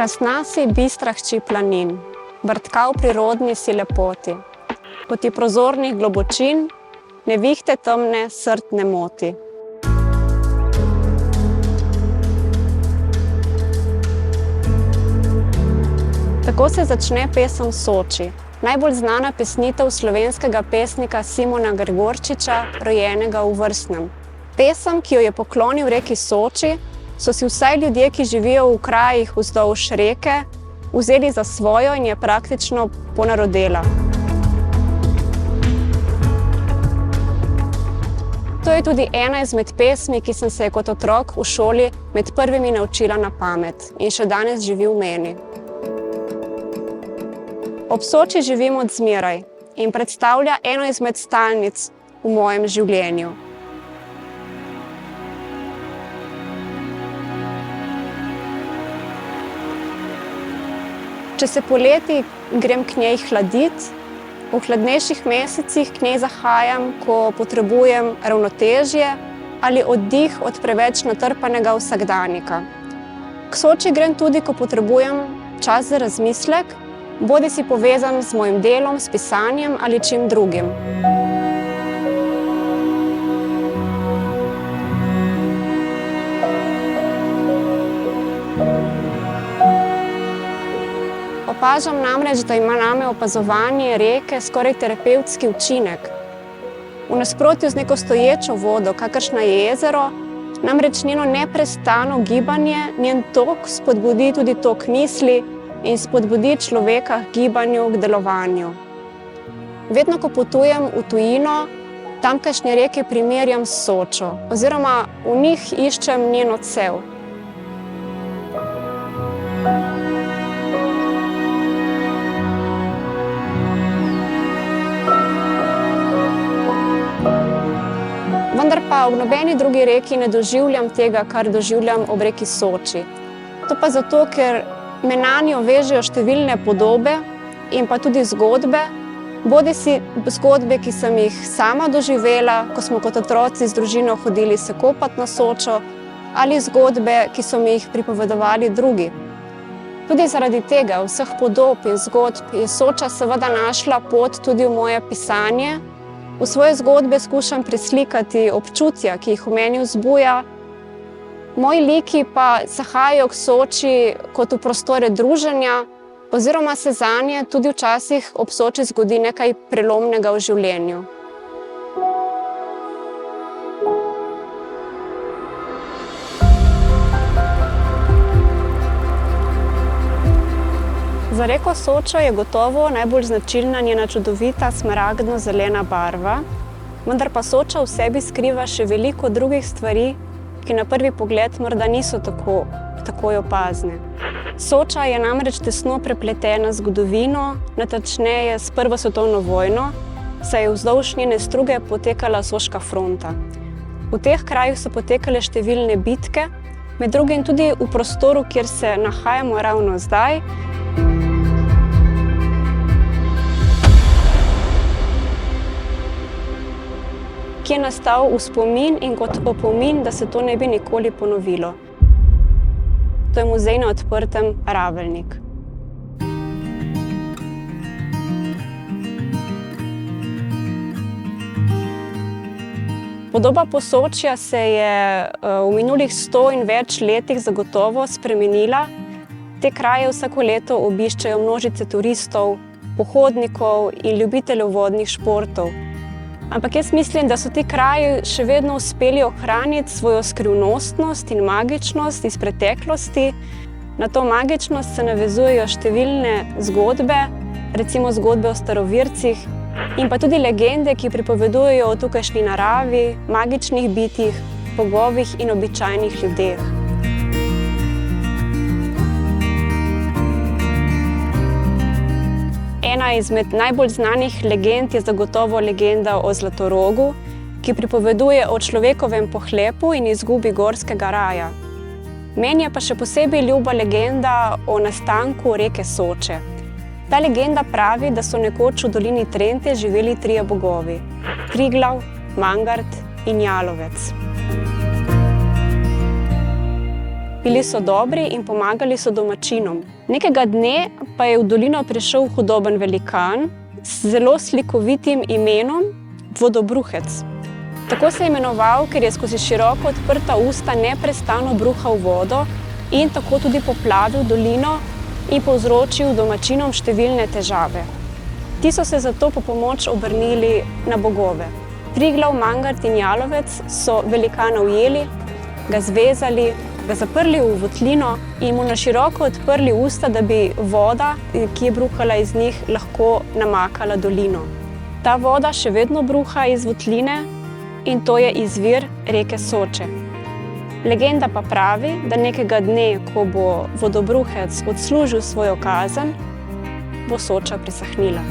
Krasna si, bistra hči planin, vrtka v prirodni si lepoti. Poti prozornih globočin, nevihte temne srd ne moti. Tako se začne pesem Soči, najbolj znana pesnitev slovenskega pesnika Simona Gregorčiča, rojenega v Vrsnem. Pesem, ki jo je poklonil reki Soči, so si vsaj ljudje, ki živijo v krajih vzdolž reke, vzeli za svojo in je praktično ponarodela. To je tudi ena izmed pesmi, ki sem se kot otrok v šoli med prvimi naučila na pamet in še danes živi v meni. Ob Soči živim od zmeraj in predstavlja eno izmed stalnic v mojem življenju. Če se poleti grem k njej hladit, v hladnejših mesecih k njej zahajam, ko potrebujem ravnotežje ali oddih od preveč natrpanega vsakdanika. K Soči grem tudi, ko potrebujem čas za razmislek, bodisi povezan z mojim delom, s pisanjem ali čim drugim. Opažam namreč, da ima name opazovanje reke skoraj terapevtski učinek. V nasprotju z neko stoječo vodo, kakršna je jezero, namreč njeno neprestano gibanje, njen tok spodbudi tudi tok misli in spodbudi človeka k gibanju, k delovanju. Vedno, ko potujem v tujino, tamkajšnje reke primerjam s Sočo, oziroma v njih iščem njen odsev. Vendar pa ob nobeni drugi reki ne doživljam tega, kar doživljam ob reki Soči. To pa zato, ker me nanjo vežejo številne podobe in pa tudi zgodbe, bodisi zgodbe, ki sem jih sama doživela, ko smo kot otroci z družino hodili se kopat na Sočo, ali zgodbe, ki so mi jih pripovedovali drugi. Tudi zaradi tega, vseh podob in zgodb, je Soča seveda našla pot tudi v moje pisanje. V svoje zgodbe skušam preslikati občutja, ki jih v meni vzbuja. Moji liki pa zahajajo k Soči kot v prostore druženja, oziroma se zanje tudi včasih ob Soči zgodi nekaj prelomnega v življenju. Za reko Sočo je gotovo najbolj značilna njena čudovita smaragdno-zelena barva, vendar pa Soča v sebi skriva še veliko drugih stvari, ki na prvi pogled morda niso takoj opazne. Soča je namreč tesno prepletena z zgodovino, natančneje s Prvo svetovno vojno, saj je vzdolž njene struge potekala Soška fronta. V teh krajih so potekale številne bitke, med drugim tudi v prostoru, kjer se nahajamo ravno zdaj, ki je nastal v spomin in kot opomin, da se to ne bi nikoli ponovilo. To je muzej na odprtem Ravelnik. Podoba Posočja se je v minulih 100 in več letih zagotovo spremenila. Te kraje vsako leto obiščejo množice turistov, pohodnikov in ljubiteljev vodnih športov. Ampak jaz mislim, da so ti kraji še vedno uspeli ohraniti svojo skrivnostnost in magičnost iz preteklosti. Na to magičnost se navezujejo številne zgodbe, recimo zgodbe o starovircih, in pa tudi legende, ki pripovedujejo o tukajšnji naravi, magičnih bitjih, bogovih in običajnih ljudeh. Ena izmed najbolj znanih legend je zagotovo legenda o Zlatorogu, ki pripoveduje o človekovem pohlepu in izgubi gorskega raja. Meni je pa še posebej ljuba legenda o nastanku reke Soče. Ta legenda pravi, da so nekoč v dolini Trente živeli 3 bogovi: Triglav, Mangart in Jalovec. Bili so dobri in pomagali so domačinom. Nekega dne pa je v dolino prišel hudoben velikan z zelo slikovitim imenom Vodobruhec. Tako se je imenoval, ker je skozi široko odprta usta neprestano bruhal vodo in tako tudi poplavil dolino in povzročil domačinom številne težave. Ti so se zato po pomoč obrnili na bogove. Triglav, Mangart in Jalovec so velikana ujeli, ga zvezali, ga zaprli v votlino in mu na široko odprli usta, da bi voda, ki je bruhala iz njih, lahko namakala dolino. Ta voda še vedno bruha iz votline in to je izvir reke Soče. Legenda pa pravi, da nekega dne, ko bo Vodobruhec odslužil svojo kazen, bo Soča presahnila.